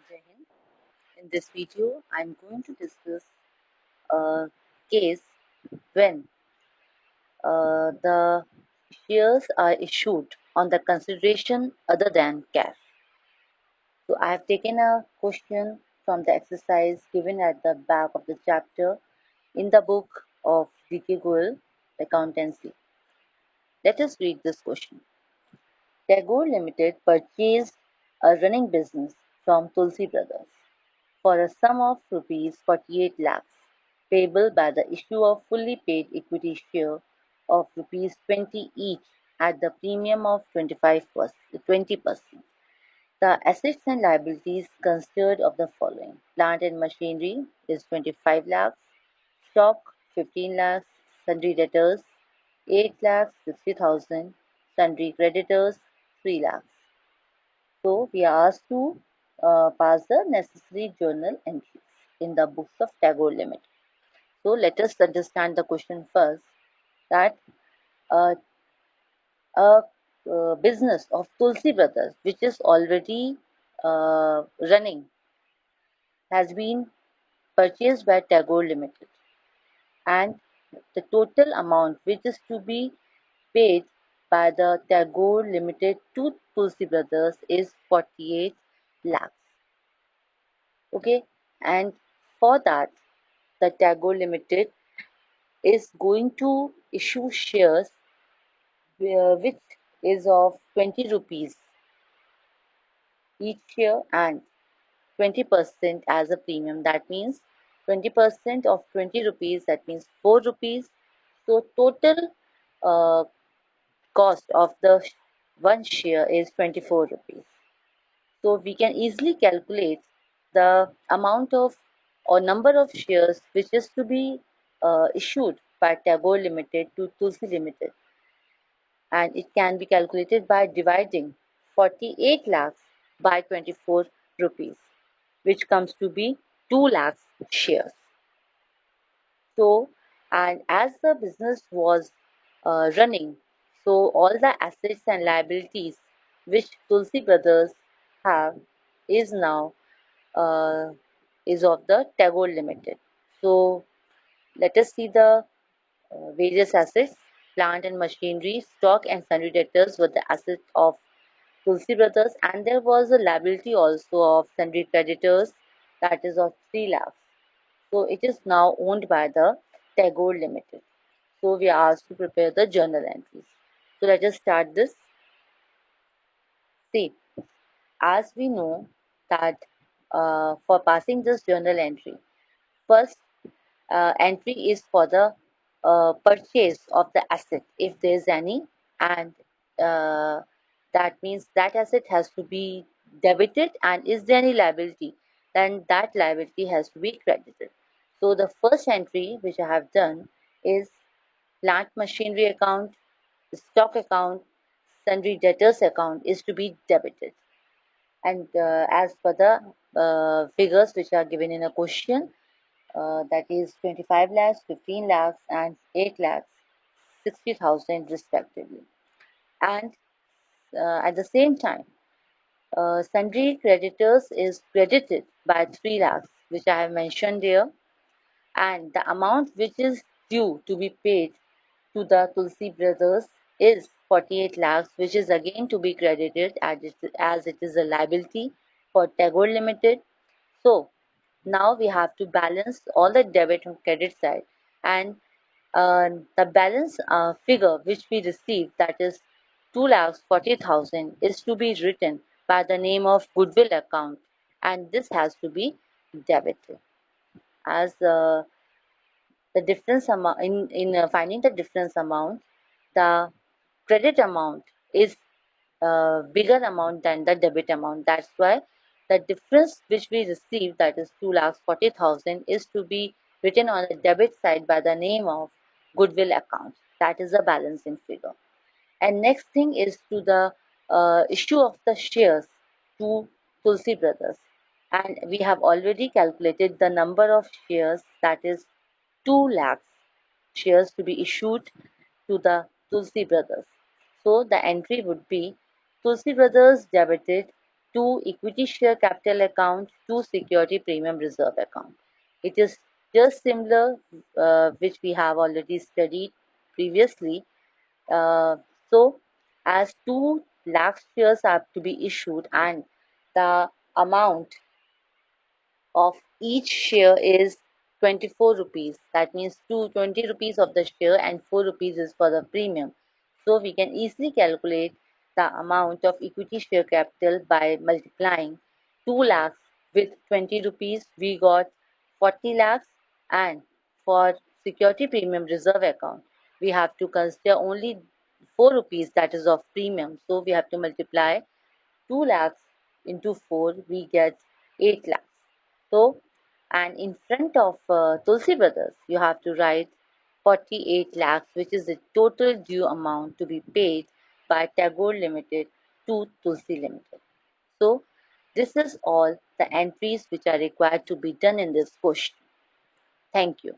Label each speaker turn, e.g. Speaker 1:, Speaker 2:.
Speaker 1: Jai Hind. In this video, I'm going to discuss a case when the shares are issued on the consideration other than cash. So I have taken a question from the exercise given at the back of the chapter in the book of XII Accountancy. Let us read this question. Tagore Limited purchased a running business from Tulsi Brothers for a sum of rupees 48 lakhs, payable by the issue of fully paid equity share of rupees 20 each at the premium of 20%. The assets and liabilities considered of the following: plant and machinery is 25 lakhs, stock 15 lakhs, sundry debtors 8 lakhs 60,000, sundry creditors 3 lakhs. So we are asked to pass the necessary journal entries in the books of Tagore Limited. So let us understand the question first, that uh, a business of Tulsi Brothers, which is already running, has been purchased by Tagore Limited, and the total amount which is to be paid by the Tagore Limited to Tulsi Brothers is 48 lakhs. Okay, and for that, the Tagore Limited is going to issue shares which is of 20 rupees each share and 20% as a premium. That means 20% of 20 rupees, that means 4 rupees. So total uh, cost of the one share is 24 rupees. So we can easily calculate the amount of or number of shares which is to be issued by Tagore Limited to Tulsi Limited, and it can be calculated by dividing 48 lakhs by 24 rupees, which comes to be 2 lakhs shares. So, and as the business was running, so all the assets and liabilities which Tulsi Brothers have is now uh, is of the Tagore Limited. So let us see the various assets. Plant and machinery, stock and sundry debtors were the assets of Tulsi Brothers, and there was a liability also of sundry creditors, that is of 3 lakhs. So it is now owned by the Tagore Limited. So we are asked to prepare the journal entries. So let us start this. See, as we know that for passing this journal entry, first entry is for the purchase of the asset, if there is any, and uh, that means that asset has to be debited, and is there any liability, then that liability has to be credited. So the first entry which I have done is plant machinery account, stock account, sundry debtors account is to be debited. And as per the figures which are given in a question, that is 25 lakhs, 15 lakhs, and 8 lakhs 60,000 respectively. And at the same time, sundry creditors is credited by 3 lakhs, which I have mentioned there, and the amount which is due to be paid to the Tulsi brothers is 48 lakhs, which is again to be credited as it is a liability for Tagore Limited. So now we have to balance all the debit and credit side, and the balance figure which we receive, that is 2 lakhs 40,000, is to be written by the name of goodwill account, and this has to be debited as the difference amount in finding the difference amount. The credit amount is bigger amount than the debit amount. That's why the difference which we receive, that is 2 lakhs 40,000, is to be written on the debit side by the name of goodwill account. That is the balancing figure. And next thing is to the issue of the shares to Tulsi Brothers. And we have already calculated the number of shares, that is 2 lakhs shares to be issued to the Tulsi Brothers. So the entry would be Tulsi Brothers debited 2 equity share capital account, 2 security premium reserve account. It is just similar, which we have already studied previously. So, as 2 lakh shares are to be issued and the amount of each share is 24 rupees. That means 20 rupees of the share and 4 rupees is for the premium. So we can easily calculate the amount of equity share capital by multiplying 2 lakhs with 20 rupees. We got 40 lakhs, and for security premium reserve account we have to consider only 4 rupees, that is of premium. So we have to multiply 2 lakhs into 4, we get 8 lakhs. So, and in front of Tulsi Brothers, you have to write 48 lakhs, which is the total due amount to be paid by Tagore Limited to Tulsi Limited. So, this is all the entries which are required to be done in this question. Thank you.